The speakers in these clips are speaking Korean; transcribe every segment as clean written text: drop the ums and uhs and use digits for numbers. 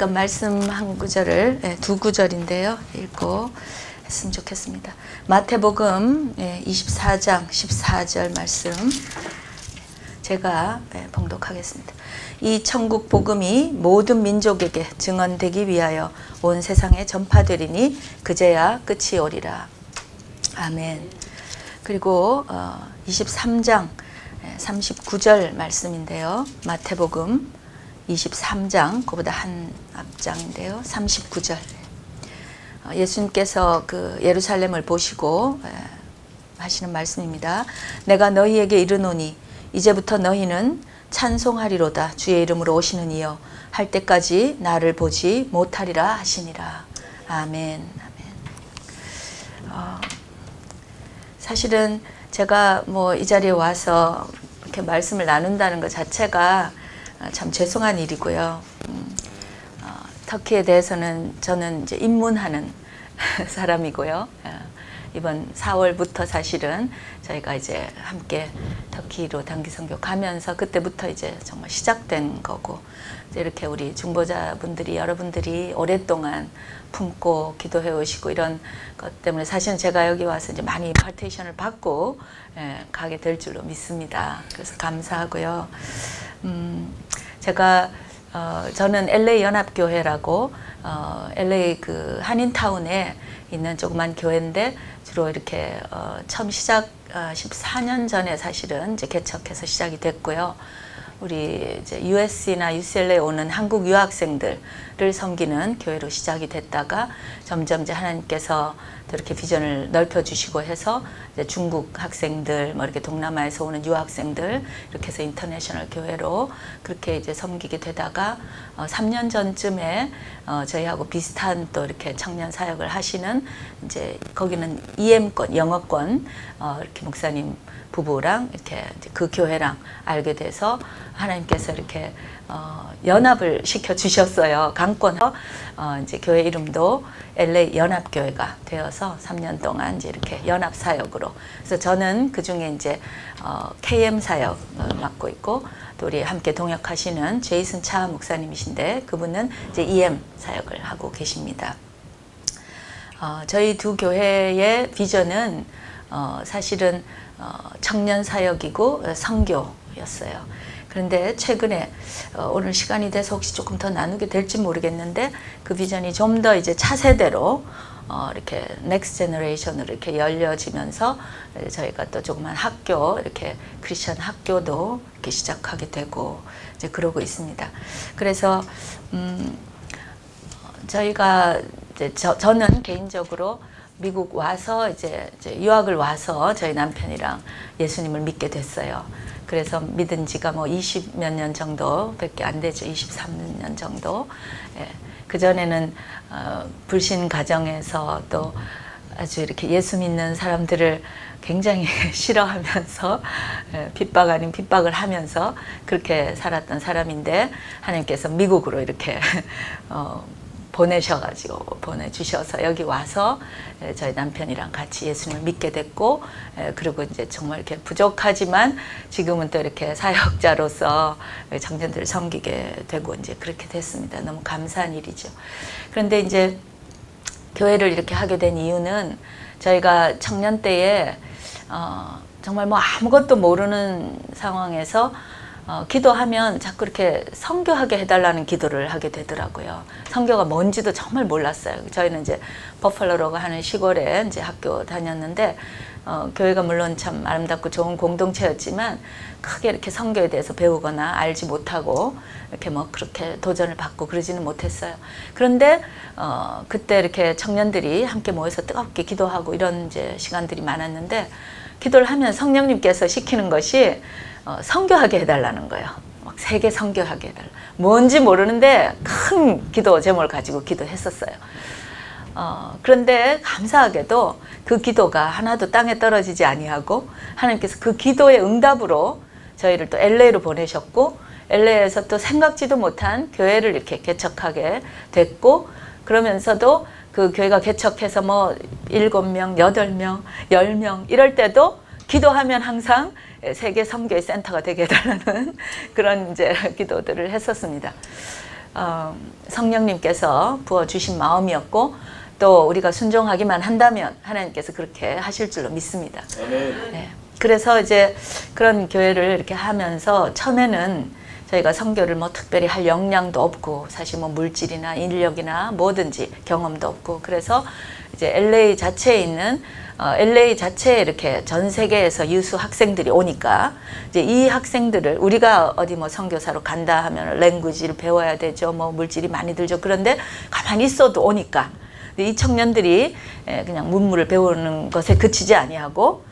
잠깐 말씀 한 구절을, 두 구절인데요. 읽고 했으면 좋겠습니다. 마태복음 24장 14절 말씀 제가 봉독하겠습니다. 이 천국 복음이 모든 민족에게 증언되기 위하여 온 세상에 전파되리니 그제야 끝이 오리라. 아멘. 그리고 23장 39절 말씀인데요. 마태복음 23장, 그보다 한 앞장인데요. 39절. 예수님께서 그 예루살렘을 보시고 하시는 말씀입니다. 내가 너희에게 이르노니 이제부터 너희는 찬송하리로다. 주의 이름으로 오시는 이여 할 때까지 나를 보지 못하리라 하시니라. 아멘. 아멘. 사실은 제가 뭐 이 자리에 와서 이렇게 말씀을 나눈다는 것 자체가 참 죄송한 일이고요. 터키에 대해서는 저는 이제 입문하는 사람이고요. 이번 4월부터 사실은 저희가 이제 함께 터키로 단기 선교 가면서 그때부터 이제 정말 시작된 거고, 이제 이렇게 우리 중보자분들이 여러분들이 오랫동안 품고 기도해 오시고 이런 것 때문에 사실은 제가 여기 와서 이제 많이 임파테이션을 받고 가게 될 줄로 믿습니다. 그래서 감사하고요. 제가 저는 LA 연합교회라고 LA 그 한인타운에 있는 조그만 교회인데 주로 이렇게 처음 시작 14년 전에 사실은 이제 개척해서 시작이 됐고요. 우리 이제 USC나 UCLA에 오는 한국 유학생들을 섬기는 교회로 시작이 됐다가 점점 이제 하나님께서 또 이렇게 비전을 넓혀주시고 해서 이제 중국 학생들, 뭐 이렇게 동남아에서 오는 유학생들 이렇게 해서 인터내셔널 교회로 그렇게 이제 섬기게 되다가 3년 전쯤에 저희하고 비슷한 또 이렇게 청년 사역을 하시는 이제 거기는 EM권, 영어권 이렇게 목사님 부부랑 이렇게 그 교회랑 알게 돼서 하나님께서 이렇게 연합을 시켜 주셨어요. 강권에서 이제 교회 이름도 LA 연합교회가 되어서 3년 동안 이제 이렇게 연합 사역으로. 그래서 저는 그 중에 이제 KM 사역 맡고 있고, 또 우리 함께 동역하시는 제이슨 차 목사님이신데 그분은 이제 EM 사역을 하고 계십니다. 저희 두 교회의 비전은 사실은 청년 사역이고 선교였어요. 그런데 최근에 오늘 시간이 돼서 혹시 조금 더 나누게 될지 모르겠는데 그 비전이 좀 더 이제 차세대로 이렇게 넥스트 제너레이션으로 이렇게 열려지면서 저희가 또 조그만 학교, 이렇게 크리스천 학교도 이렇게 시작하게 되고 이제 그러고 있습니다. 그래서 저희가 이제 저는 개인적으로 미국 와서 이제 유학을 와서 저희 남편이랑 예수님을 믿게 됐어요. 그래서 믿은 지가 뭐 20몇 년 정도밖에 안 되죠. 23년 정도. 그전에는 불신 가정에서 또 아주 이렇게 예수 믿는 사람들을 굉장히 싫어하면서 핍박 아닌 핍박을 하면서 그렇게 살았던 사람인데 하나님께서 미국으로 이렇게 보내주셔서 여기 와서 저희 남편이랑 같이 예수님을 믿게 됐고, 그리고 이제 정말 이렇게 부족하지만 지금은 또 이렇게 사역자로서 청년들을 섬기게 되고 이제 그렇게 됐습니다. 너무 감사한 일이죠. 그런데 이제 교회를 이렇게 하게 된 이유는 저희가 청년 때에 정말 뭐 아무것도 모르는 상황에서 기도하면 자꾸 이렇게 선교하게 해달라는 기도를 하게 되더라고요. 선교가 뭔지도 정말 몰랐어요. 저희는 이제 버팔로라고 하는 시골에 이제 학교 다녔는데 교회가 물론 참 아름답고 좋은 공동체였지만 크게 이렇게 선교에 대해서 배우거나 알지 못하고 이렇게 뭐 그렇게 도전을 받고 그러지는 못했어요. 그런데 그때 이렇게 청년들이 함께 모여서 뜨겁게 기도하고 이런 이제 시간들이 많았는데 기도를 하면 성령님께서 시키는 것이 선교하게 해달라는 거예요. 막 세계 선교하게 해달라. 뭔지 모르는데 큰 기도 제목을 가지고 기도했었어요. 그런데 감사하게도 그 기도가 하나도 땅에 떨어지지 아니하고 하나님께서 그 기도의 응답으로 저희를 또 LA로 보내셨고, LA에서 또 생각지도 못한 교회를 이렇게 개척하게 됐고, 그러면서도 그 교회가 개척해서 뭐 7명, 8명, 10명 이럴 때도 기도하면 항상 세계 선교의 센터가 되게 해달라는 그런 이제 기도들을 했었습니다. 성령님께서 부어주신 마음이었고 또 우리가 순종하기만 한다면 하나님께서 그렇게 하실 줄로 믿습니다. 네. 그래서 이제 그런 교회를 이렇게 하면서 처음에는 저희가 선교를 뭐 특별히 할 역량도 없고 사실 뭐 물질이나 인력이나 뭐든지 경험도 없고 그래서 이제 LA 자체에 있는 LA 자체에 이렇게 전 세계에서 유수 학생들이 오니까 이제 이 학생들을 우리가 어디 뭐 선교사로 간다 하면 랭귀지를 배워야 되죠. 뭐 물질이 많이 들죠. 그런데 가만히 있어도 오니까 이 청년들이 그냥 문물을 배우는 것에 그치지 아니하고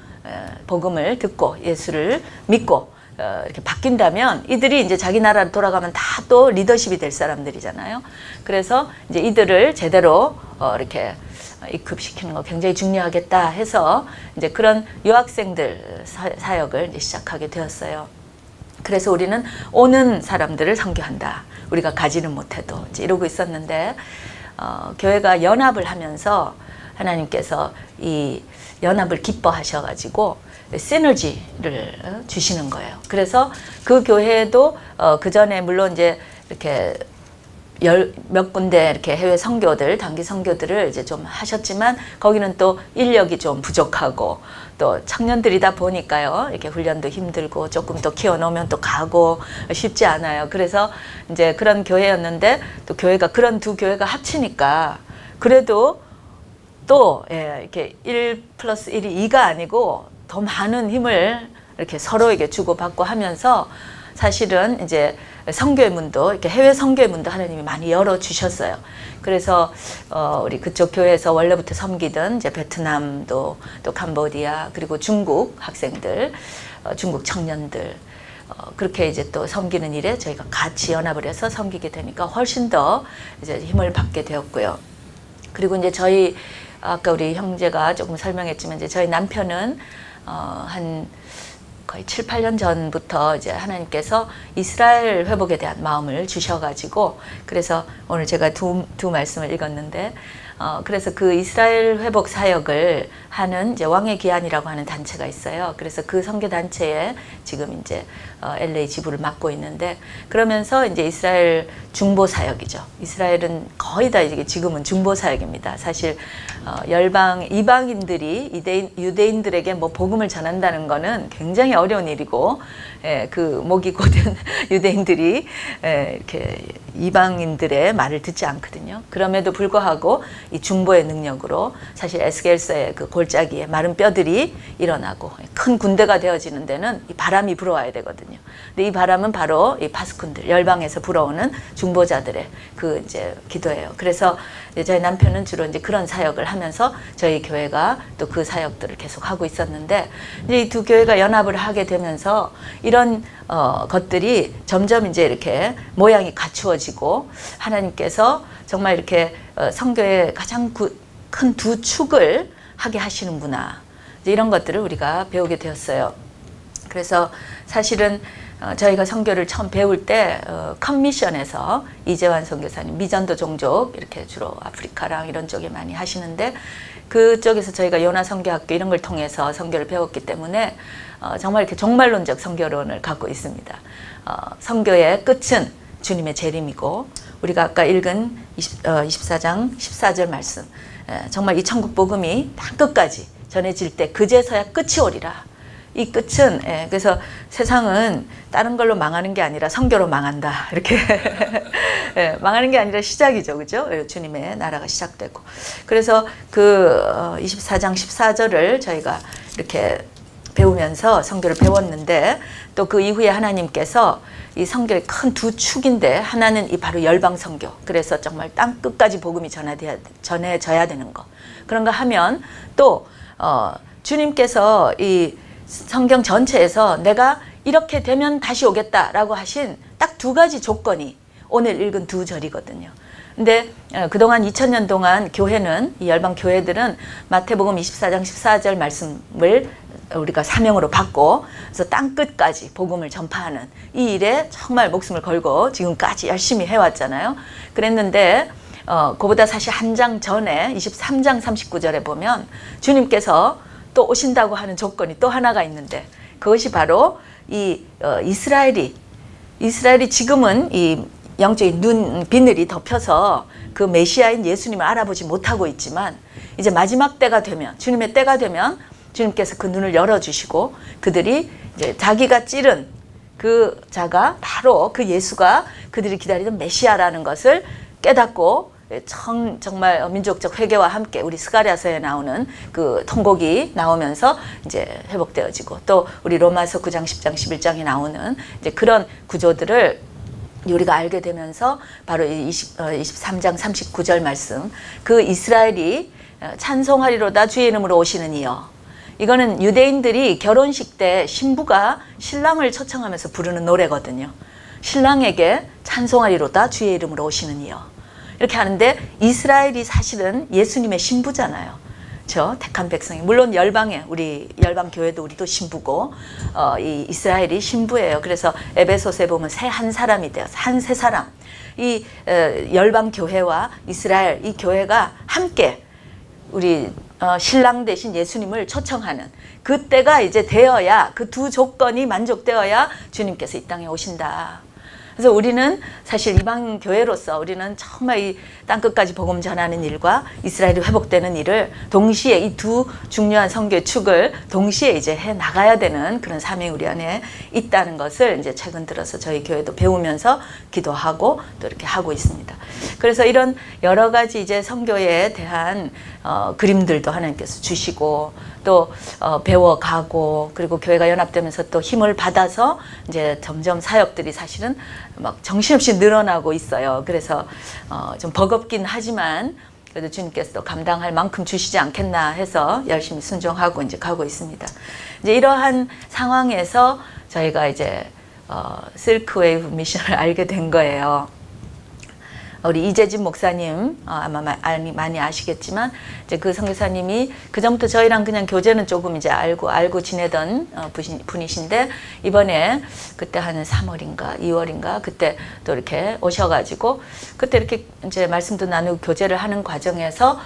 복음을 듣고 예수를 믿고 이렇게 바뀐다면 이들이 이제 자기 나라로 돌아가면 다 또 리더십이 될 사람들이잖아요. 그래서 이제 이들을 제대로 이렇게 입급시키는 거 굉장히 중요하겠다 해서 이제 그런 유학생들 사역을 이제 시작하게 되었어요. 그래서 우리는 오는 사람들을 선교한다. 우리가 가지는 못해도 이제 이러고 있었는데 교회가 연합을 하면서 하나님께서 이 연합을 기뻐하셔가지고 시너지를 주시는 거예요. 그래서 그 교회도 그 전에 물론 이제 이렇게 몇 군데 이렇게 해외 선교들, 단기 선교들을 이제 좀 하셨지만 거기는 또 인력이 좀 부족하고 또 청년들이다 보니까요. 이렇게 훈련도 힘들고 조금 더 키워놓으면 또 가고 쉽지 않아요. 그래서 이제 그런 교회였는데 또 교회가 그런 두 교회가 합치니까 그래도 또 이렇게 1+1이 2가 아니고 더 많은 힘을 이렇게 서로에게 주고받고 하면서 사실은 이제 선교의 문도 이렇게 해외 선교의 문도 하나님이 많이 열어 주셨어요. 그래서 우리 그쪽 교회에서 원래부터 섬기던 이제 베트남도 또 캄보디아 그리고 중국 학생들, 중국 청년들 그렇게 이제 또 섬기는 일에 저희가 같이 연합을 해서 섬기게 되니까 훨씬 더 이제 힘을 받게 되었고요. 그리고 이제 저희 아까 우리 형제가 조금 설명했지만 이제 저희 남편은 한 거의 7, 8년 전부터 이제 하나님께서 이스라엘 회복에 대한 마음을 주셔가지고 그래서 오늘 제가 두 말씀을 읽었는데 그래서 그 이스라엘 회복 사역을 하는 이제 왕의 기한이라고 하는 단체가 있어요. 그래서 그 선교 단체에 지금 이제 LA 지부를 맡고 있는데 그러면서 이제 이스라엘 중보 사역이죠. 이스라엘은 거의 다 이게 지금은 중보 사역입니다. 사실 이방인들이 유대인들에게 뭐 복음을 전한다는 거는 굉장히 어려운 일이고 그 목이 곧은 유대인들이 이렇게 이방인들의 말을 듣지 않거든요. 그럼에도 불구하고 이 중보의 능력으로 사실 에스겔서의 그 골짜기에 마른 뼈들이 일어나고 큰 군대가 되어지는 데는 이 바람이 불어와야 되거든요. 근데 이 바람은 바로 이 파수꾼들 열방에서 불어오는 중보자들의 그 이제 기도예요. 그래서 이제 저희 남편은 주로 이제 그런 사역을 하면서 저희 교회가 또 그 사역들을 계속 하고 있었는데 이제 이 두 교회가 연합을 하게 되면서 이런 것들이 점점 이제 이렇게 모양이 갖추어지고 하나님께서 정말 이렇게 선교의 가장 큰 두 축을 하게 하시는구나. 이제 이런 것들을 우리가 배우게 되었어요. 그래서 사실은 저희가 선교를 처음 배울 때 컨미션에서 이재환 선교사님 미전도 종족 이렇게 주로 아프리카랑 이런 쪽에 많이 하시는데 그쪽에서 저희가 요나 선교학교 이런 걸 통해서 선교를 배웠기 때문에 정말 이렇게 종말론적 선교론을 갖고 있습니다. 선교의 끝은 주님의 재림이고 우리가 아까 읽은 24장 14절 말씀 정말 이 천국 복음이 땅 끝까지 전해질 때 그제서야 끝이 오리라. 이 끝은 그래서 세상은 다른 걸로 망하는 게 아니라 선교로 망한다 이렇게 망하는 게 아니라 시작이죠, 그죠? 주님의 나라가 시작되고 그래서 그 24장 14절을 저희가 이렇게 배우면서 선교를 배웠는데 또 그 이후에 하나님께서 이 선교의 큰 두 축인데 하나는 이 바로 열방 선교 그래서 정말 땅 끝까지 복음이 전해져야 되는 거 그런가 하면 또 주님께서 이 성경 전체에서 내가 이렇게 되면 다시 오겠다라고 하신 딱 두 가지 조건이 오늘 읽은 두 절이거든요. 근데 그동안 2000년 동안 교회는 이 열방 교회들은 마태복음 24장 14절 말씀을 우리가 사명으로 받고 그래서 땅 끝까지 복음을 전파하는 이 일에 정말 목숨을 걸고 지금까지 열심히 해왔잖아요. 그랬는데 그보다 사실 한 장 전에 23장 39절에 보면 주님께서 또 오신다고 하는 조건이 또 하나가 있는데 그것이 바로 이 이스라엘이 지금은 이 영적인 눈 비늘이 덮여서 그 메시아인 예수님을 알아보지 못하고 있지만 이제 마지막 때가 되면 주님의 때가 되면 주님께서 그 눈을 열어주시고 그들이 이제 자기가 찌른 그 자가 바로 그 예수가 그들이 기다리던 메시아라는 것을 깨닫고 정말 민족적 회개와 함께 우리 스가랴서에 나오는 그 통곡이 나오면서 이제 회복되어지고 또 우리 로마서 9장, 10장, 11장에 나오는 이제 그런 구조들을 우리가 알게 되면서 바로 23장 39절 말씀 그 이스라엘이 찬송하리로다 주의 이름으로 오시는 이여 이거는 유대인들이 결혼식 때 신부가 신랑을 초청하면서 부르는 노래거든요. 신랑에게 찬송하리로다 주의 이름으로 오시는 이여 이렇게 하는데 이스라엘이 사실은 예수님의 신부잖아요. 저 택한 백성이 물론 열방에 우리 열방 교회도 우리도 신부고 이 이스라엘이 신부예요. 그래서 에베소서에 보면 새 한 사람이 돼요. 한 세 사람 이 열방 교회와 이스라엘 이 교회가 함께 우리 신랑 대신 예수님을 초청하는 그때가 이제 되어야 그 두 조건이 만족되어야 주님께서 이 땅에 오신다. 그래서 우리는 사실 이방 교회로서 우리는 정말 이 땅끝까지 복음 전하는 일과 이스라엘이 회복되는 일을 동시에 이 두 중요한 선교의 축을 동시에 이제 해 나가야 되는 그런 사명이 우리 안에 있다는 것을 이제 최근 들어서 저희 교회도 배우면서 기도하고 또 이렇게 하고 있습니다. 그래서 이런 여러 가지 이제 선교에 대한 그림들도 하나님께서 주시고 또 배워가고 그리고 교회가 연합되면서 또 힘을 받아서 이제 점점 사역들이 사실은 막 정신없이 늘어나고 있어요. 그래서 좀 버겁긴 하지만 그래도 주님께서 또 감당할 만큼 주시지 않겠나 해서 열심히 순종하고 이제 가고 있습니다. 이제 이러한 상황에서 저희가 이제 실크웨이브 미션을 알게 된 거예요. 우리 이재진 목사님 아마 많이 아시겠지만 이제 그 선교사님이 그 전부터 저희랑 그냥 교제는 조금 이제 알고 지내던 분이신데 이번에 그때 한 3월인가 2월인가 그때 또 이렇게 오셔가지고 그때 이렇게 이제 말씀도 나누고 교제를 하는 과정에서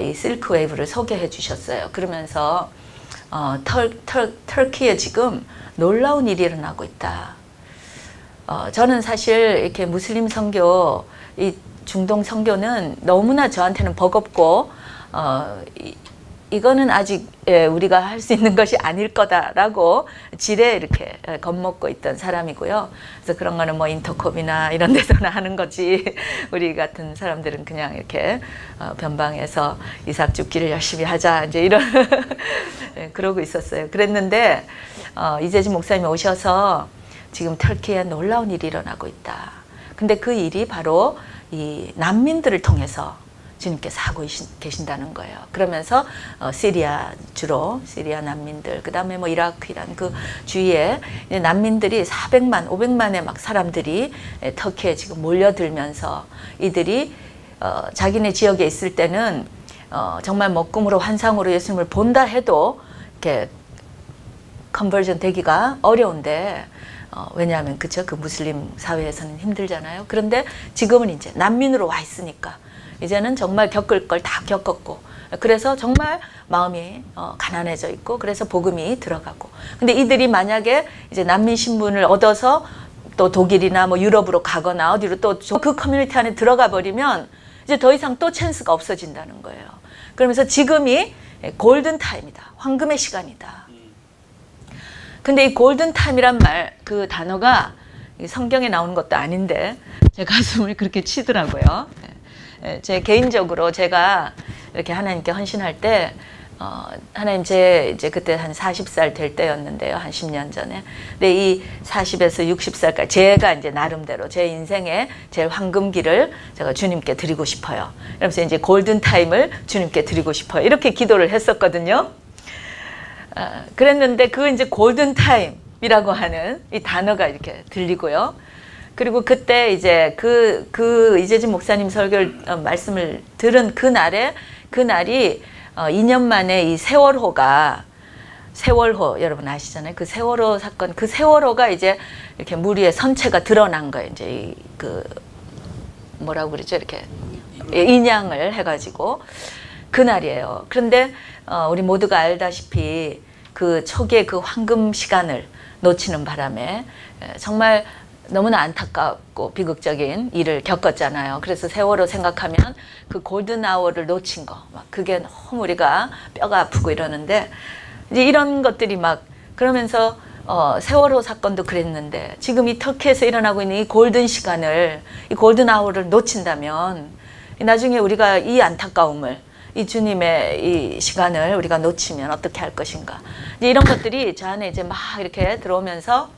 이 실크 웨이브를 소개해 주셨어요. 그러면서 터키에 지금 놀라운 일이 일어나고 있다. 저는 사실 이렇게 무슬림 선교 이 중동 선교는 너무나 저한테는 버겁고 이거는 아직 우리가 할 수 있는 것이 아닐 거다라고 지레 이렇게 겁먹고 있던 사람이고요. 그래서 그런 거는 뭐 인터콤이나 이런 데서나 하는 거지 우리 같은 사람들은 그냥 이렇게 변방에서 이삭 줍기를 열심히 하자 이제 이런 그러고 있었어요. 그랬는데 이재진 목사님이 오셔서 지금 터키에 놀라운 일이 일어나고 있다. 근데 그 일이 바로 이 난민들을 통해서 주님께서 하고 계신다는 거예요. 그러면서 시리아 주로 시리아 난민들 그 다음에 뭐 이라크 이란 그 주위에 난민들이 400만 500만의 막 사람들이 터키에 지금 몰려들면서 이들이 자기네 지역에 있을 때는 정말 뭐 꿈으로 환상으로 예수님을 본다 해도 이렇게 컨버전 되기가 어려운데 왜냐하면 그쵸 그 무슬림 사회에서는 힘들잖아요. 그런데 지금은 이제 난민으로 와 있으니까 이제는 정말 겪을 걸 다 겪었고 그래서 정말 마음이 가난해져 있고 그래서 복음이 들어가고 근데 이들이 만약에 이제 난민 신분을 얻어서 또 독일이나 뭐 유럽으로 가거나 어디로 또 그 커뮤니티 안에 들어가 버리면 이제 더 이상 또 찬스가 없어진다는 거예요. 그러면서 지금이 골든 타임이다. 황금의 시간이다. 근데 이 골든 타임이란 그 단어가 성경에 나오는 것도 아닌데 제 가슴을 그렇게 치더라고요. 제 개인적으로 제가 이렇게 하나님께 헌신할 때 하나님 이제 그때 한 40살 될 때였는데요. 한 10년 전에. 근데 이 40에서 60살까지 제가 이제 나름대로 제 인생의 제일 황금기를 제가 주님께 드리고 싶어요. 그러면서 이제 골든 타임을 주님께 드리고 싶어요. 이렇게 기도를 했었거든요. 그랬는데 그 이제 골든 타임이라고 하는 이 단어가 이렇게 들리고요. 그리고 그때 이제 그 이재진 목사님 설교를 말씀을 들은 그날이 2년 만에 이 세월호 여러분 아시잖아요. 그 세월호 사건 그 세월호가 이제 이렇게 물 위에 선체가 드러난 거예요. 이제 그 뭐라고 그러죠? 이렇게 인양을 해가지고 그날이에요. 그런데 우리 모두가 알다시피 그 초기의 그 황금 시간을 놓치는 바람에 정말 너무나 안타깝고 비극적인 일을 겪었잖아요. 그래서 세월호 생각하면 그 골든 아워를 놓친 거, 막 그게 너무 우리가 뼈가 아프고 이러는데, 이제 이런 것들이 막 그러면서 세월호 사건도 그랬는데, 지금 이 터키에서 일어나고 있는 이 골든 시간을, 이 골든 아워를 놓친다면 나중에 우리가 이 안타까움을, 이 주님의 이 시간을 우리가 놓치면 어떻게 할 것인가. 이제 이런 것들이 저 안에 이제 막 이렇게 들어오면서,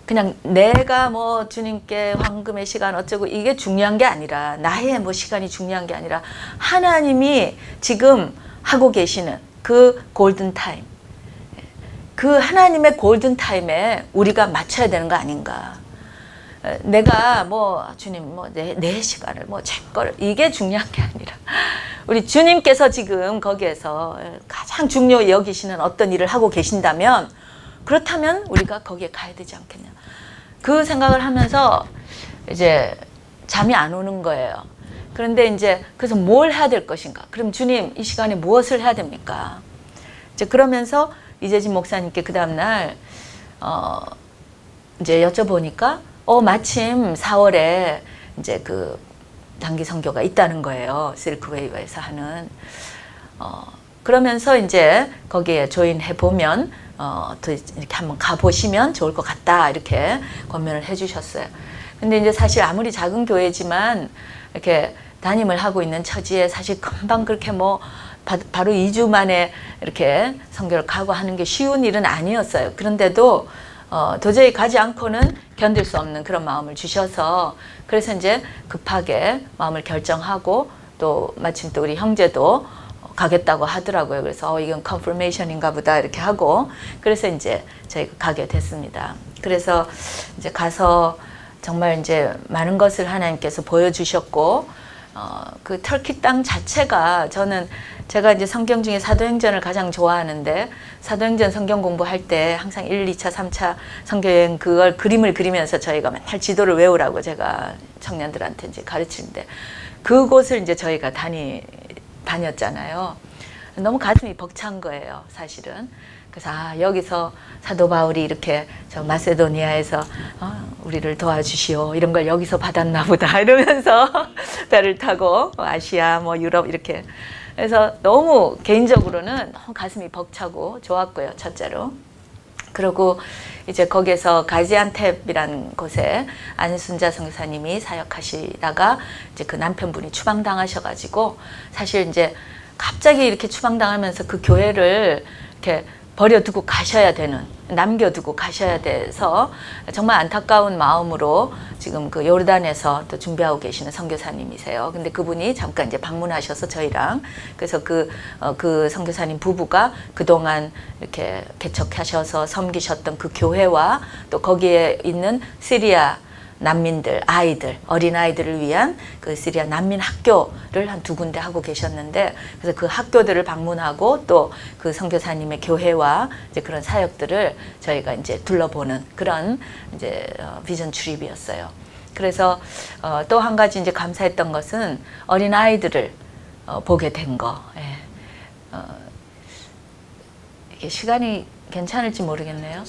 그냥 내가 뭐 주님께 황금의 시간 어쩌고 이게 중요한 게 아니라, 나의 뭐 시간이 중요한 게 아니라 하나님이 지금 하고 계시는 그 골든 타임, 그 하나님의 골든 타임에 우리가 맞춰야 되는 거 아닌가. 내가 뭐 주님 뭐 내 시간을 뭐 제 거를, 이게 중요한 게 아니라 우리 주님께서 지금 거기에서 가장 중요히 여기시는 어떤 일을 하고 계신다면, 그렇다면 우리가 거기에 가야 되지 않겠냐. 그 생각을 하면서 이제 잠이 안 오는 거예요. 그런데 이제 그래서 뭘 해야 될 것인가. 그럼 주님 이 시간에 무엇을 해야 됩니까? 이제 그러면서 이재진 목사님께 그 다음날 이제 여쭤보니까 마침 4월에 이제 그 단기 선교가 있다는 거예요. 실크웨이에서 하는. 그러면서 이제 거기에 조인해 보면 또 이렇게 한번 가보시면 좋을 것 같다, 이렇게 권면을 해주셨어요. 근데 이제 사실 아무리 작은 교회지만 이렇게 담임을 하고 있는 처지에 사실 금방 그렇게 뭐 바로 2주 만에 이렇게 선교를 가고 하는 게 쉬운 일은 아니었어요. 그런데도 도저히 가지 않고는 견딜 수 없는 그런 마음을 주셔서, 그래서 이제 급하게 마음을 결정하고, 또 마침 또 우리 형제도 가겠다고 하더라고요. 그래서 이건 컨퍼메이션인가 보다 이렇게 하고, 그래서 이제 저희가 가게 됐습니다. 그래서 이제 가서 정말 이제 많은 것을 하나님께서 보여주셨고, 그 터키 땅 자체가, 제가 이제 성경 중에 사도행전을 가장 좋아하는데, 사도행전 성경 공부할 때 항상 1, 2차, 3차 성교여행 그걸 그림을 그리면서 저희가 맨날 지도를 외우라고 제가 청년들한테 이제 가르치는데, 그곳을 이제 저희가 다녔잖아요. 너무 가슴이 벅찬 거예요, 사실은. 그래서 여기서 사도 바울이 이렇게 저 마세도니아에서 우리를 도와주시오, 이런 걸 여기서 받았나 보다 이러면서 배를 타고 아시아 뭐 유럽 이렇게, 그래서 너무 개인적으로는 너무 가슴이 벅차고 좋았고요, 첫째로. 그리고 이제 거기에서 가지안텝이라는 곳에 안순자 선교사님이 사역하시다가 이제 그 남편분이 추방당하셔가지고, 사실 이제 갑자기 이렇게 추방당하면서 그 교회를 이렇게 버려두고 가셔야 되는, 남겨두고 가셔야 돼서 정말 안타까운 마음으로 지금 그 요르단에서 또 준비하고 계시는 선교사님이세요. 근데 그분이 잠깐 이제 방문하셔서 저희랑, 그래서 그 선교사님 부부가 그동안 이렇게 개척하셔서 섬기셨던 그 교회와 또 거기에 있는 시리아 난민들, 아이들, 어린아이들을 위한 그 시리아 난민 학교를 한 2군데 하고 계셨는데, 그래서 그 학교들을 방문하고 또 그 선교사님의 교회와 이제 그런 사역들을 저희가 이제 둘러보는 그런 이제 비전 출입이었어요. 그래서 또 한 가지 이제 감사했던 것은 어린아이들을 보게 된 거. 예. 이게 시간이 괜찮을지 모르겠네요.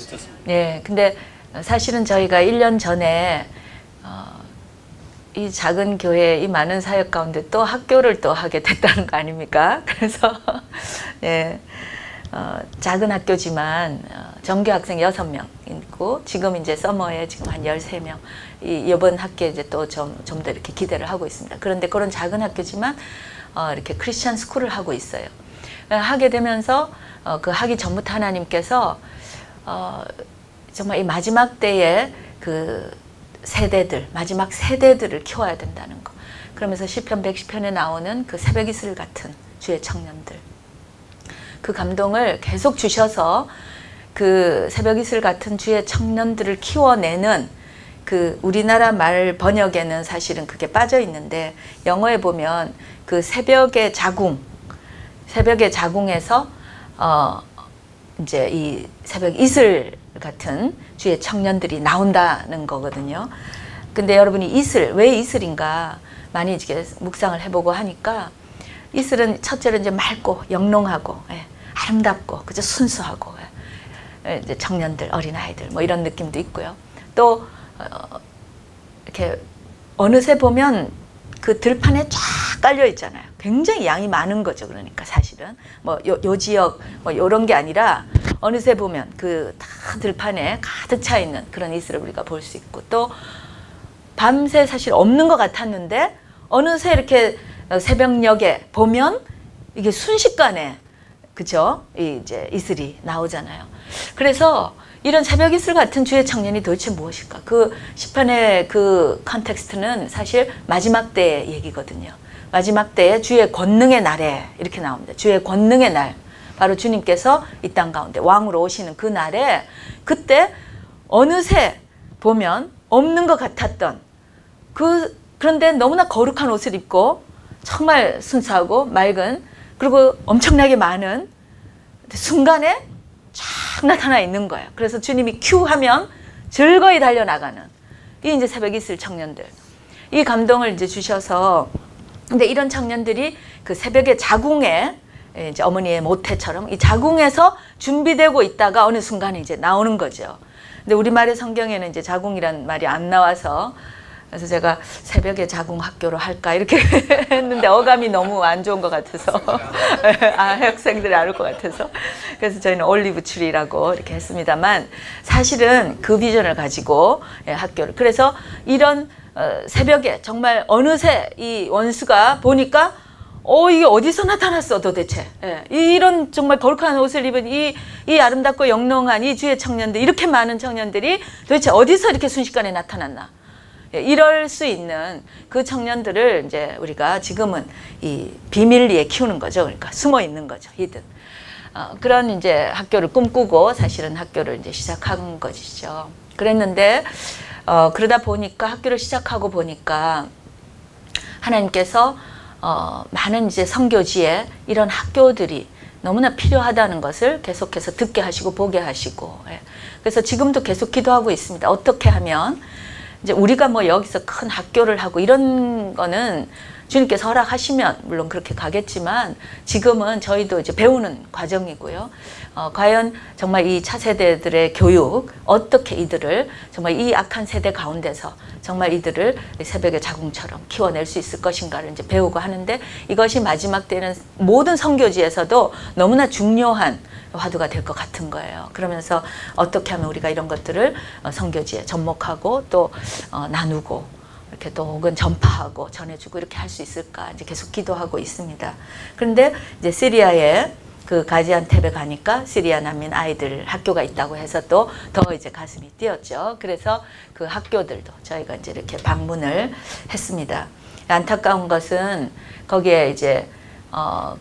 예. 근데 사실은 저희가 1년 전에 이 작은 교회, 이 많은 사역 가운데 또 학교를 또 하게 됐다는 거 아닙니까? 그래서 예, 작은 학교지만 정규 학생 6명 있고, 지금 이제 서머에 지금 한 13명, 이번 학기에 이제 또 좀 더 이렇게 기대를 하고 있습니다. 그런데 그런 작은 학교지만 이렇게 크리스천 스쿨을 하고 있어요. 하게 되면서 그 하기 전부터 하나님께서 정말 이 마지막 때에 그 세대들, 마지막 세대들을 키워야 된다는 거. 그러면서 시편 110편에 나오는 그 새벽 이슬 같은 주의 청년들, 그 감동을 계속 주셔서 그 새벽 이슬 같은 주의 청년들을 키워내는, 그 우리나라 말 번역에는 사실은 그게 빠져 있는데, 영어에 보면 그 새벽의 자궁에서 이제 이 새벽 이슬 같은 주의 청년들이 나온다는 거거든요. 근데 여러분이 왜 이슬인가 많이 이렇게 묵상을 해보고 하니까, 이슬은 첫째로 이제 맑고 영롱하고, 예, 아름답고, 그죠, 순수하고, 예, 이제 청년들, 어린아이들 뭐 이런 느낌도 있고요. 또 이렇게 어느새 보면 그 들판에 쫙 깔려 있잖아요. 굉장히 양이 많은 거죠. 그러니까 사실은 뭐 요 지역 뭐 이런 게 아니라 어느새 보면 그 다 들판에 가득 차 있는 그런 이슬을 우리가 볼 수 있고, 또 밤새 사실 없는 것 같았는데 어느새 이렇게 새벽녘에 보면 이게 순식간에, 그죠? 이제 이슬이 나오잖아요. 그래서 이런 새벽 이슬 같은 주의 청년이 도대체 무엇일까? 그 시편의 그 컨텍스트는 사실 마지막 때의 얘기거든요. 마지막 때에 주의 권능의 날에 이렇게 나옵니다. 주의 권능의 날. 바로 주님께서 이 땅 가운데 왕으로 오시는 그 날에, 그때 어느새 보면 없는 것 같았던 그런데 너무나 거룩한 옷을 입고 정말 순수하고 맑은, 그리고 엄청나게 많은 순간에 쫙 나타나 있는 거예요. 그래서 주님이 큐 하면 즐거이 달려나가는 이 이제 새벽 이슬 청년들, 이 감동을 이제 주셔서, 근데 이런 청년들이 그 새벽의 자궁에, 이제 어머니의 모태처럼 이 자궁에서 준비되고 있다가 어느 순간에 이제 나오는 거죠. 근데 우리말의 성경에는 이제 자궁이란 말이 안 나와서, 그래서 제가 새벽에 자궁 학교로 할까 이렇게 했는데 어감이 너무 안 좋은 것 같아서 학생들이 안 올 것 같아서, 그래서 저희는 올리브 트리라고 이렇게 했습니다만, 사실은 그 비전을 가지고 학교를, 그래서 이런 새벽에 정말 어느새 이 원수가 보니까 이게 어디서 나타났어 도대체. 이런 정말 거룩한 옷을 입은 이 아름답고 영롱한 이 주의 청년들, 이렇게 많은 청년들이 도대체 어디서 이렇게 순식간에 나타났나. 이럴 수 있는 그 청년들을 이제 우리가 지금은 이 비밀리에 키우는 거죠. 그러니까 숨어 있는 거죠. 히든. 그런 이제 학교를 꿈꾸고 사실은 학교를 이제 시작한 것이죠. 그랬는데 그러다 보니까 학교를 시작하고 보니까 하나님께서 많은 이제 선교지에 이런 학교들이 너무나 필요하다는 것을 계속해서 듣게 하시고 보게 하시고, 그래서 지금도 계속 기도하고 있습니다. 어떻게 하면 이제 우리가 뭐 여기서 큰 학교를 하고 이런 거는 주님께서 허락하시면 물론 그렇게 가겠지만, 지금은 저희도 이제 배우는 과정이고요. 과연 정말 이 차세대들의 교육, 어떻게 이들을 정말 이 악한 세대 가운데서 정말 이들을 새벽의 자궁처럼 키워낼 수 있을 것인가를 이제 배우고 하는데, 이것이 마지막 때는 모든 선교지에서도 너무나 중요한 화두가 될 것 같은 거예요. 그러면서 어떻게 하면 우리가 이런 것들을 선교지에 접목하고 또 나누고 이렇게 또 혹은 전파하고 전해주고 이렇게 할 수 있을까 이제 계속 기도하고 있습니다. 그런데 이제 시리아에 그 가지안텝에 가니까 시리아 난민 아이들 학교가 있다고 해서 또 더 이제 가슴이 뛰었죠. 그래서 그 학교들도 저희가 이제 이렇게 방문을 했습니다. 안타까운 것은 거기에 이제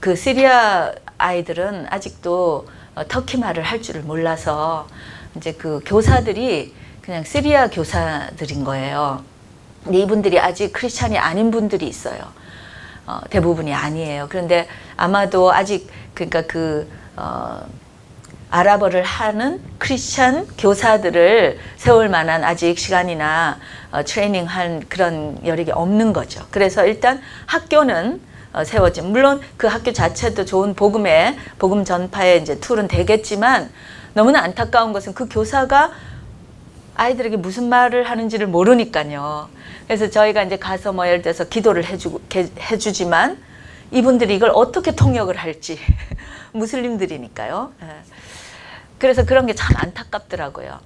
그 시리아 아이들은 아직도 터키 말을 할 줄을 몰라서 이제 그 교사들이 그냥 시리아 교사들인 거예요. 근데 이분들이 아직 크리스찬이 아닌 분들이 있어요. 대부분이 아니에요. 그런데 아마도 아직 그러니까 아랍어를 하는 크리스찬 교사들을 세울 만한 아직 시간이나 트레이닝한 그런 여력이 없는 거죠. 그래서 일단 학교는 세워지. 물론 그 학교 자체도 좋은 복음 전파의 이제 툴은 되겠지만, 너무나 안타까운 것은 그 교사가 아이들에게 무슨 말을 하는지를 모르니까요. 그래서 저희가 이제 가서 뭐 예를 들어서 기도를 해주지만 이분들이 이걸 어떻게 통역을 할지 무슬림들이니까요. 그래서 그런 게 참 안타깝더라고요.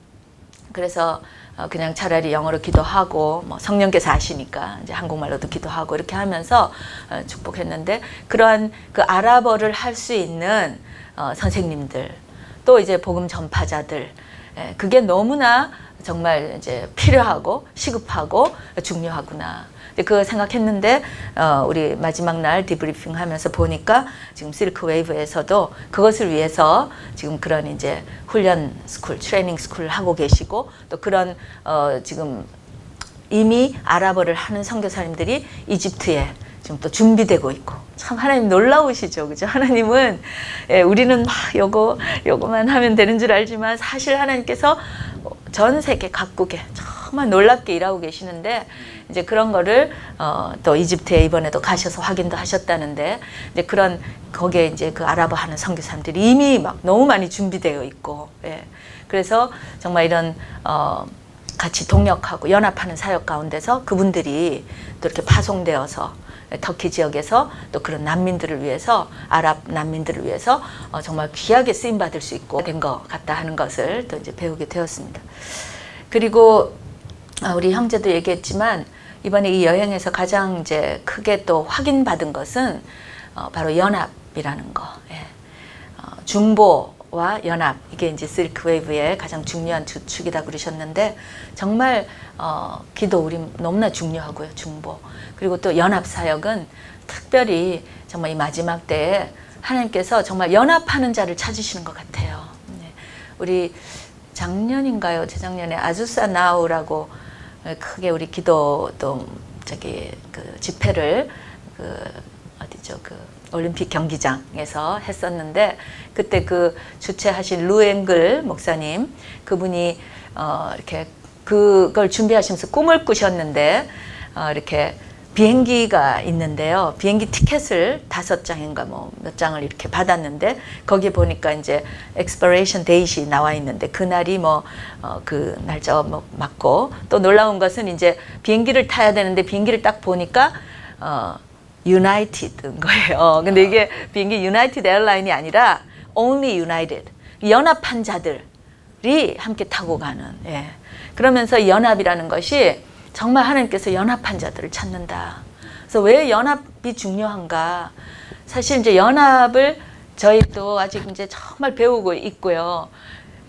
그래서 그냥 차라리 영어로 기도하고 뭐 성령께서 아시니까 이제 한국말로도 기도하고 이렇게 하면서 축복했는데, 그러한 그 아랍어를 할 수 있는 선생님들, 또 이제 복음 전파자들, 그게 너무나 정말 이제 필요하고 시급하고 중요하구나. 그거 생각했는데 우리 마지막 날 디브리핑 하면서 보니까 지금 실크 웨이브에서도 그것을 위해서 지금 그런 이제 훈련 스쿨, 트레이닝 스쿨을 하고 계시고, 또 그런 지금 이미 아랍어를 하는 선교사님들이 이집트에 지금 또 준비되고 있고, 참 하나님 놀라우시죠, 그죠? 하나님은 우리는 막 요거만 하면 되는 줄 알지만 사실 하나님께서 전 세계 각국에 정말 놀랍게 일하고 계시는데, 이제 그런 거를 또 이집트에 이번에도 가셔서 확인도 하셨다는데, 이제 그런 거기에 이제 그 아랍어 하는 선교사님들이 이미 막 너무 많이 준비되어 있고, 그래서 정말 이런 같이 동역하고 연합하는 사역 가운데서 그분들이 또 이렇게 파송되어서 터키 지역에서 또 그런 난민들을 위해서 아랍 난민들을 위해서 정말 귀하게 쓰임 받을 수 있고 된 것 같다 하는 것을 또 이제 배우게 되었습니다. 그리고 우리 형제도 얘기했지만 이번에 이 여행에서 가장 이제 크게 또 확인받은 것은 바로 연합이라는 거. 예. 중보와 연합, 이게 이제 실크 웨이브의 가장 중요한 두 축이다 그러셨는데 정말 기도 우리 너무나 중요하고요. 중보. 그리고 또 연합 사역은 특별히 정말 이 마지막 때에 하나님께서 정말 연합하는 자를 찾으시는 것 같아요. 네. 우리 작년인가요? 재작년에 아주사 나우라고 크게 우리 기도 또 저기 그 집회를 어디죠? 올림픽 경기장에서 했었는데 그때 그 주최하신 루앵글 목사님 그분이 이렇게 그걸 준비하시면서 꿈을 꾸셨는데 이렇게 비행기가 있는데요. 비행기 티켓을 5장인가 뭐 몇 장을 이렇게 받았는데 거기에 보니까 이제 expiration date이 나와 있는데 그날이 뭐 그 날짜가 뭐 맞고 또 놀라운 것은 이제 비행기를 타야 되는데 비행기를 딱 보니까 유나이티드인 거예요. 근데 이게 비행기 유나이티드 에어라인이 아니라 only united. 연합한 자들이 함께 타고 가는. 예. 그러면서 연합이라는 것이 정말 하나님께서 연합한 자들을 찾는다. 그래서 왜 연합이 중요한가? 사실 이제 연합을 저희도 아직 이제 정말 배우고 있고요.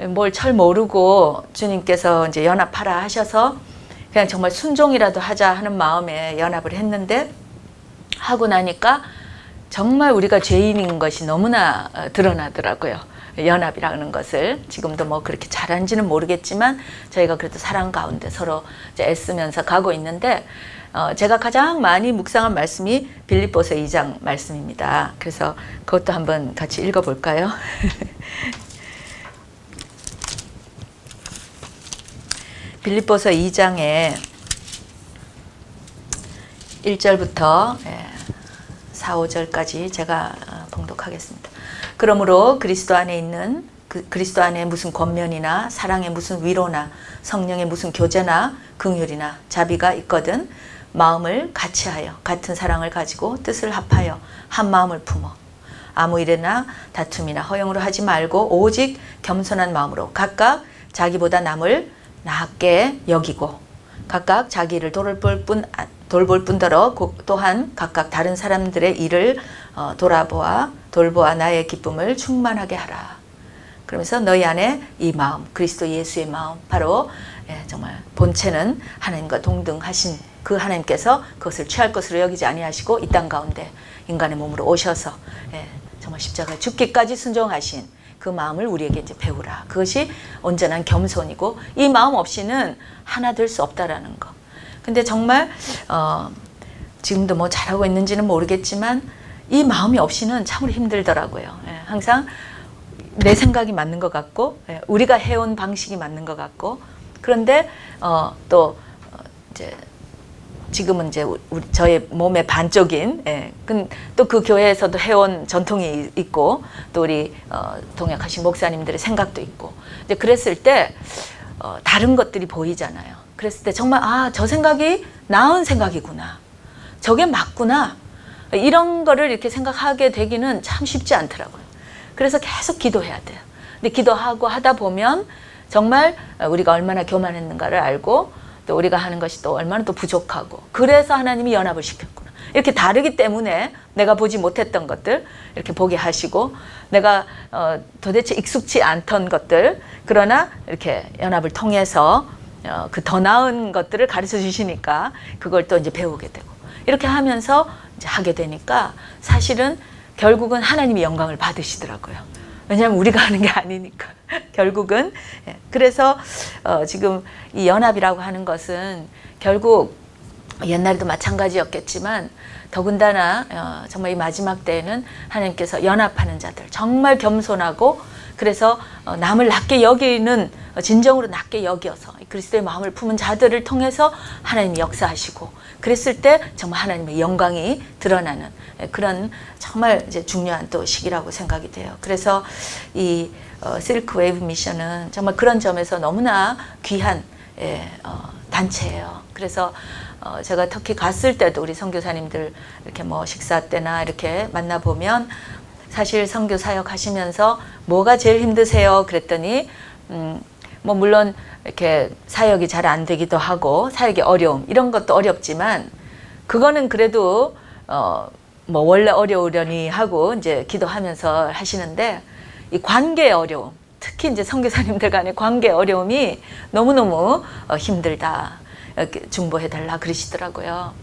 뭘 잘 모르고 주님께서 이제 연합하라 하셔서 그냥 정말 순종이라도 하자 하는 마음에 연합을 했는데 하고 나니까 정말 우리가 죄인인 것이 너무나 드러나더라고요. 연합이라는 것을 지금도 뭐 그렇게 잘하는지는 모르겠지만 저희가 그래도 사랑 가운데 서로 이제 애쓰면서 가고 있는데 제가 가장 많이 묵상한 말씀이 빌립보서 2장 말씀입니다. 그래서 그것도 한번 같이 읽어볼까요? 빌립보서 2장에 1절부터 4, 5절까지 제가 봉독하겠습니다. 그러므로 그리스도 안에 있는 그리스도 안에 무슨 권면이나 사랑의 무슨 위로나 성령의 무슨 교제나 긍휼이나 자비가 있거든 마음을 같이하여 같은 사랑을 가지고 뜻을 합하여 한 마음을 품어 아무 일이나 다툼이나 허용으로 하지 말고 오직 겸손한 마음으로 각각 자기보다 남을 낮게 여기고 각각 자기 일을 돌볼 뿐더러 또한 각각 다른 사람들의 일을 돌보아 나의 기쁨을 충만하게 하라. 그러면서 너희 안에 이 마음, 그리스도 예수의 마음, 바로 정말 본체는 하나님과 동등하신 그 하나님께서 그것을 취할 것으로 여기지 아니하시고 이 땅 가운데 인간의 몸으로 오셔서 정말 십자가에 죽기까지 순종하신 그 마음을 우리에게 이제 배우라. 그것이 온전한 겸손이고 이 마음 없이는 하나 될 수 없다라는 거. 근데 정말 지금도 뭐 잘하고 있는지는 모르겠지만 이 마음이 없이는 참으로 힘들더라고요. 항상 내 생각이 맞는 것 같고 우리가 해온 방식이 맞는 것 같고 그런데 또 이제 지금은 이제 저의 몸의 반쪽인 또 그 교회에서도 해온 전통이 있고 또 우리 동역하신 목사님들의 생각도 있고 이제 그랬을 때 다른 것들이 보이잖아요. 그랬을 때 정말 저 생각이 나은 생각이구나. 저게 맞구나. 이런 거를 이렇게 생각하게 되기는 참 쉽지 않더라고요. 그래서 계속 기도해야 돼요. 근데 기도하고 하다 보면 정말 우리가 얼마나 교만했는가를 알고 또 우리가 하는 것이 또 얼마나 또 부족하고 그래서 하나님이 연합을 시켰구나. 이렇게 다르기 때문에 내가 보지 못했던 것들 이렇게 보게 하시고 내가 도대체 익숙치 않던 것들 그러나 이렇게 연합을 통해서 그 더 나은 것들을 가르쳐 주시니까 그걸 또 이제 배우게 되고 이렇게 하면서 이제 하게 되니까 사실은 결국은 하나님이 영광을 받으시더라고요. 왜냐하면 우리가 하는 게 아니니까 결국은 그래서 지금 이 연합이라고 하는 것은 결국 옛날에도 마찬가지였겠지만 더군다나 정말 이 마지막 때에는 하나님께서 연합하는 자들 정말 겸손하고 그래서 남을 낮게 여기는 진정으로 낮게 여겨서 그리스도의 마음을 품은 자들을 통해서 하나님이 역사하시고 그랬을 때 정말 하나님의 영광이 드러나는 그런 정말 이제 중요한 또 시기라고 생각이 돼요. 그래서 이 실크 웨이브 미션은 정말 그런 점에서 너무나 귀한 단체예요. 그래서 제가 터키 갔을 때도 우리 선교사님들 이렇게 뭐 식사 때나 이렇게 만나보면 사실 선교 사역 하시면서 뭐가 제일 힘드세요? 그랬더니 뭐 물론 이렇게 사역이 잘 안 되기도 하고 사역의 어려움 이런 것도 어렵지만 그거는 그래도 뭐 원래 어려우려니 하고 이제 기도하면서 하시는데 이 관계의 어려움, 특히 이제 선교사님들 간의 관계의 어려움이 너무너무 힘들다. 중보해달라 그러시더라고요.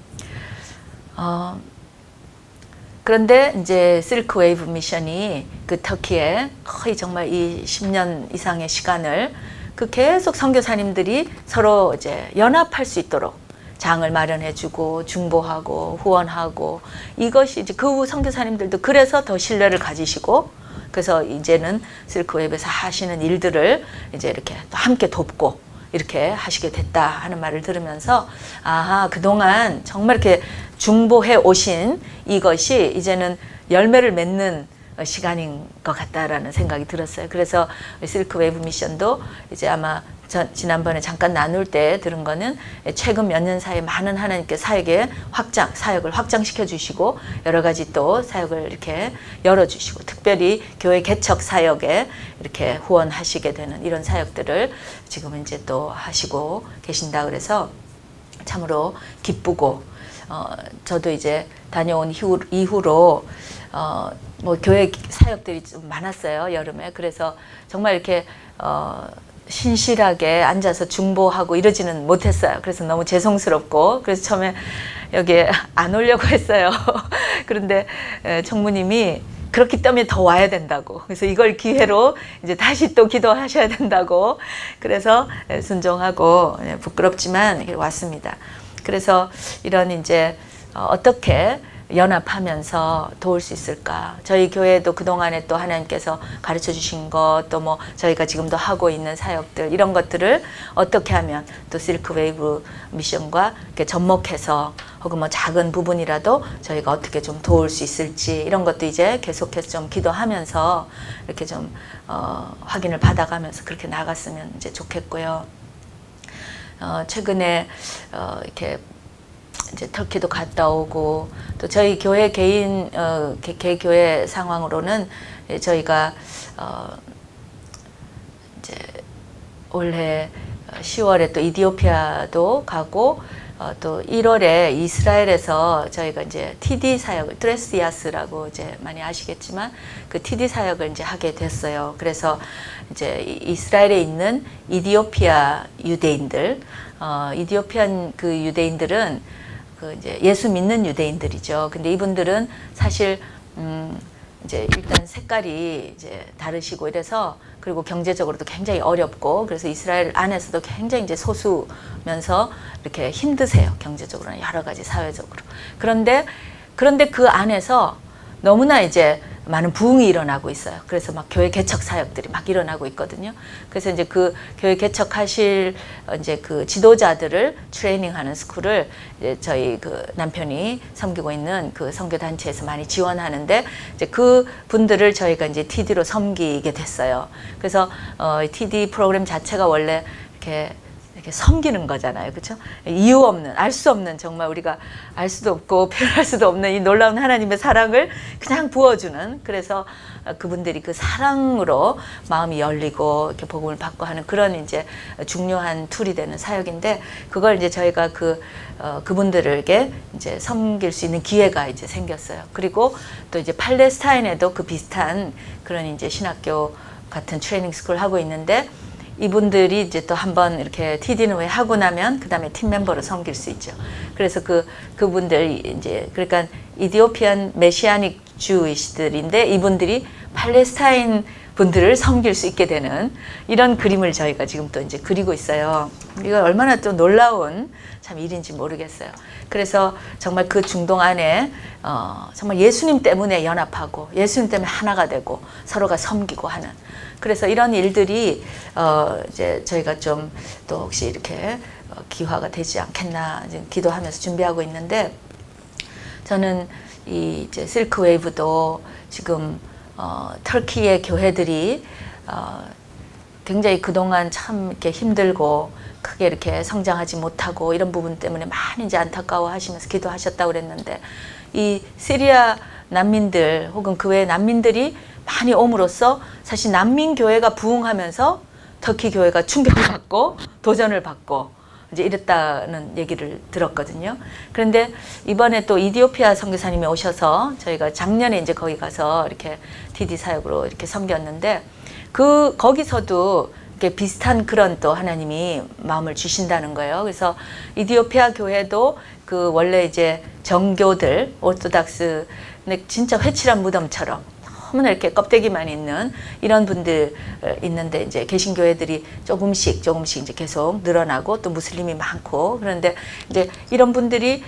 그런데 이제 실크 웨이브 미션이 그 터키에 거의 정말 이 10년 이상의 시간을 그 계속 선교사님들이 서로 이제 연합할 수 있도록 장을 마련해주고 중보하고 후원하고 이것이 이제 그 선교사님들도 그래서 더 신뢰를 가지시고 그래서 이제는 실크웨이브에서 하시는 일들을 이제 이렇게 또 함께 돕고 이렇게 하시게 됐다 하는 말을 들으면서 아하 그동안 정말 이렇게 중보해 오신 이것이 이제는 열매를 맺는 시간인 것 같다라는 생각이 들었어요. 그래서 실크웨이브 미션도 이제 아마 지난번에 잠깐 나눌 때 들은 거는 최근 몇 년 사이에 많은 하나님께 사역을 확장시켜 주시고 여러 가지 또 사역을 이렇게 열어주시고 특별히 교회 개척 사역에 이렇게 후원하시게 되는 이런 사역들을 지금 이제 또 하시고 계신다 그래서 참으로 기쁘고 저도 이제 다녀온 이후로 뭐 교회 사역들이 좀 많았어요 여름에. 그래서 정말 이렇게 신실하게 앉아서 중보하고 이러지는 못했어요. 그래서 너무 죄송스럽고 그래서 처음에 여기에 안 오려고 했어요. 그런데 총무님이 그렇기 때문에 더 와야 된다고. 그래서 이걸 기회로 이제 다시 또 기도하셔야 된다고. 그래서 순종하고 부끄럽지만 왔습니다. 그래서 이런 이제 어떻게 연합하면서 도울 수 있을까? 저희 교회도 그동안에 또 하나님께서 가르쳐 주신 것, 또 뭐 저희가 지금도 하고 있는 사역들 이런 것들을 어떻게 하면 또 실크웨이브 미션과 이렇게 접목해서 혹은 뭐 작은 부분이라도 저희가 어떻게 좀 도울 수 있을지 이런 것도 이제 계속해서 좀 기도하면서 이렇게 좀 확인을 받아가면서 그렇게 나갔으면 이제 좋겠고요. 최근에 이렇게 이제 터키도 갔다 오고 또 저희 교회 개인 개교회 상황으로는 저희가 이제 올해 10월에 또 이디오피아도 가고 또 1월에 이스라엘에서 저희가 이제 TD 사역을 트레스야스라고 이제 많이 아시겠지만 그 TD 사역을 이제 하게 됐어요. 그래서 이제 이스라엘에 있는 이디오피아 유대인들, 이디오피안 그 유대인들은 그 이제 예수 믿는 유대인들이죠. 근데 이분들은 사실 이제 일단 색깔이 이제 다르시고 이래서 그리고 경제적으로도 굉장히 어렵고 그래서 이스라엘 안에서도 굉장히 이제 소수면서 이렇게 힘드세요. 경제적으로는 여러 가지 사회적으로. 그런데 그 안에서 너무나 이제 많은 부흥이 일어나고 있어요. 그래서 막 교회 개척 사역들이 막 일어나고 있거든요. 그래서 이제 그 교회 개척하실 이제 그 지도자들을 트레이닝하는 스쿨을 이제 저희 그 남편이 섬기고 있는 그 선교 단체에서 많이 지원하는데 이제 그 분들을 저희가 이제 TD로 섬기게 됐어요. 그래서 TD 프로그램 자체가 원래 이렇게 섬기는 거잖아요. 그렇죠? 이유 없는, 알 수 없는 정말 우리가 알 수도 없고 표현할 수도 없는 이 놀라운 하나님의 사랑을 그냥 부어주는 그래서 그분들이 그 사랑으로 마음이 열리고 이렇게 복음을 받고 하는 그런 이제 중요한 툴이 되는 사역인데 그걸 이제 저희가 그분들에게 이제 섬길 수 있는 기회가 이제 생겼어요. 그리고 또 이제 팔레스타인에도 그 비슷한 그런 이제 신학교 같은 트레이닝 스쿨 하고 있는데 이분들이 이제 또 한번 이렇게 TD는 왜 하고 나면 그 다음에 팀 멤버로 섬길 수 있죠. 그래서 그분들 이제 그러니까 이디오피안 메시아닉 주이시들인데 이분들이 팔레스타인 분들을 섬길 수 있게 되는 이런 그림을 저희가 지금 또 이제 그리고 있어요. 이거 얼마나 또 놀라운 참 일인지 모르겠어요. 그래서 정말 그 중동 안에 정말 예수님 때문에 연합하고 예수님 때문에 하나가 되고 서로가 섬기고 하는 그래서 이런 일들이 이제 저희가 좀 또 혹시 이렇게 기화가 되지 않겠나 이제 기도하면서 준비하고 있는데 저는 이 이제 실크 웨이브도 지금 터키의 교회들이 굉장히 그동안 참 이렇게 힘들고 크게 이렇게 성장하지 못하고 이런 부분 때문에 많이 이제 안타까워 하시면서 기도하셨다고 그랬는데, 이 시리아 난민들 혹은 그 외의 난민들이 많이 옴으로써 사실 난민교회가 부흥하면서 터키 교회가 충격을 받고 도전을 받고 이제 이랬다는 얘기를 들었거든요. 그런데 이번에 또 이디오피아 선교사님이 오셔서 저희가 작년에 이제 거기 가서 이렇게 DD 사역으로 이렇게 섬겼는데, 거기서도 이렇게 비슷한 그런 또 하나님이 마음을 주신다는 거예요. 그래서 이디오피아 교회도 그 원래 이제 정교들, 오르토닥스, 근데 진짜 회칠한 무덤처럼 너무나 이렇게 껍데기만 있는 이런 분들 있는데, 이제 개신교회들이 조금씩 이제 계속 늘어나고 또 무슬림이 많고, 그런데 이제 이런 분들이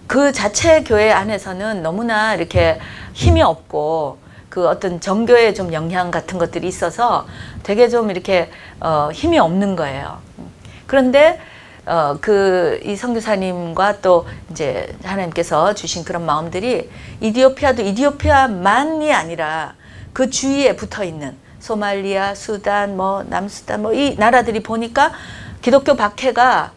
그 자체 교회 안에서는 너무나 이렇게 힘이 없고 그 어떤 정교의 좀 영향 같은 것들이 있어서 되게 좀 이렇게 힘이 없는 거예요. 그런데 이 선교사님과 또 이제 하나님께서 주신 그런 마음들이 이디오피아도 이디오피아만이 아니라 그 주위에 붙어 있는 소말리아, 수단, 뭐 남수단, 뭐 이 나라들이 보니까 기독교 박해가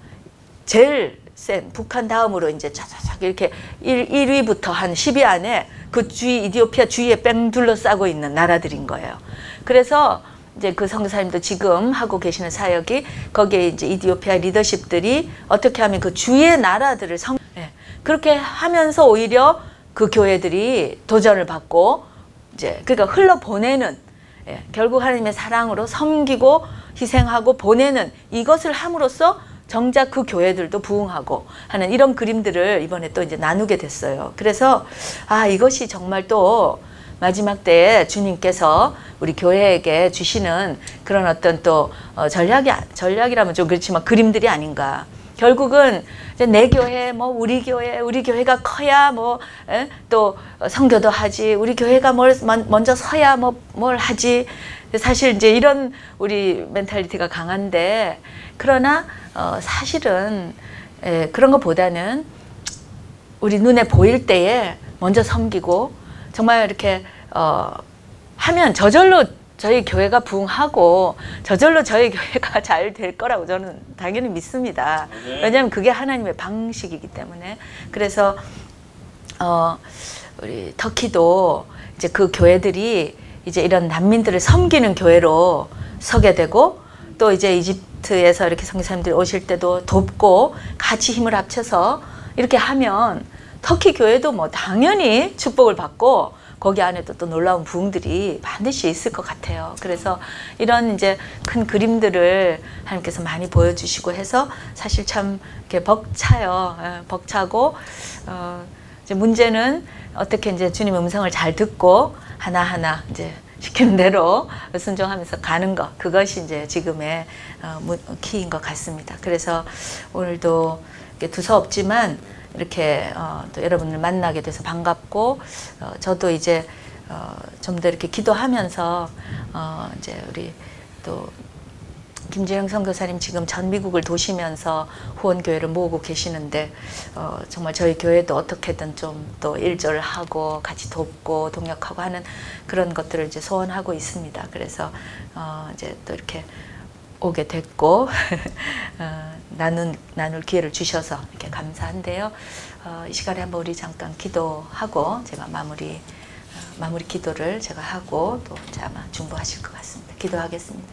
제일 센, 북한 다음으로 이제 쫙쫙 이렇게 1위부터 한 10위 안에 그 이디오피아 주위에 뺑 둘러싸고 있는 나라들인 거예요. 그래서 이제 그 선교사님도 지금 하고 계시는 사역이, 거기에 이제 이디오피아 리더십들이 어떻게 하면 그 주위의 나라들을 그렇게 하면서 오히려 그 교회들이 도전을 받고 이제 그러니까 흘러보내는, 결국 하나님의 사랑으로 섬기고 희생하고 보내는 이것을 함으로써 정작 그 교회들도 부흥하고 하는 이런 그림들을 이번에 또 이제 나누게 됐어요. 그래서 이것이 정말 또 마지막 때에 주님께서 우리 교회에게 주시는 그런 어떤 또 전략이라면 좀 그렇지만 그림들이 아닌가. 결국은 이제 내 교회, 뭐 우리 교회가 커야 뭐 또 선교도 하지, 우리 교회가 먼저 서야 뭘 하지. 사실 이제 이런 우리 멘탈리티가 강한데, 그러나 사실은 그런 것보다는 우리 눈에 보일 때에 먼저 섬기고 정말 이렇게 하면 저절로 저희 교회가 부흥하고 저절로 저희 교회가 잘 될 거라고 저는 당연히 믿습니다. 왜냐하면 그게 하나님의 방식이기 때문에. 그래서 우리 터키도 이제 그 교회들이 이제 이런 난민들을 섬기는 교회로 서게 되고, 또 이제 이집트에서 이렇게 선교사님들이 오실 때도 돕고 같이 힘을 합쳐서 이렇게 하면 터키 교회도 뭐 당연히 축복을 받고 거기 안에도 또 놀라운 부흥들이 반드시 있을 것 같아요. 그래서 이런 이제 큰 그림들을 하나님께서 많이 보여주시고 해서 사실 참 이렇게 벅차요. 벅차고 이제 문제는 어떻게 이제 주님의 음성을 잘 듣고 하나하나 이제 시키는 대로 순종하면서 가는 것, 그것이 이제 지금의 키인 것 같습니다. 그래서 오늘도 두서없지만 이렇게 또 여러분을 만나게 돼서 반갑고, 저도 이제 좀 더 이렇게 기도하면서 이제 우리 또 김재영 선교사님 지금 전 미국을 도시면서 후원교회를 모으고 계시는데, 정말 저희 교회도 어떻게든 좀 또 일조를 하고 같이 돕고 동역하고 하는 그런 것들을 이제 소원하고 있습니다. 그래서 이제 또 이렇게 오게 됐고 나눌 기회를 주셔서 이렇게 감사한데요. 이 시간에 한번 우리 잠깐 기도하고 제가 마무리 기도를 제가 하고 또 이제 아마 중보하실 것 같습니다. 기도하겠습니다.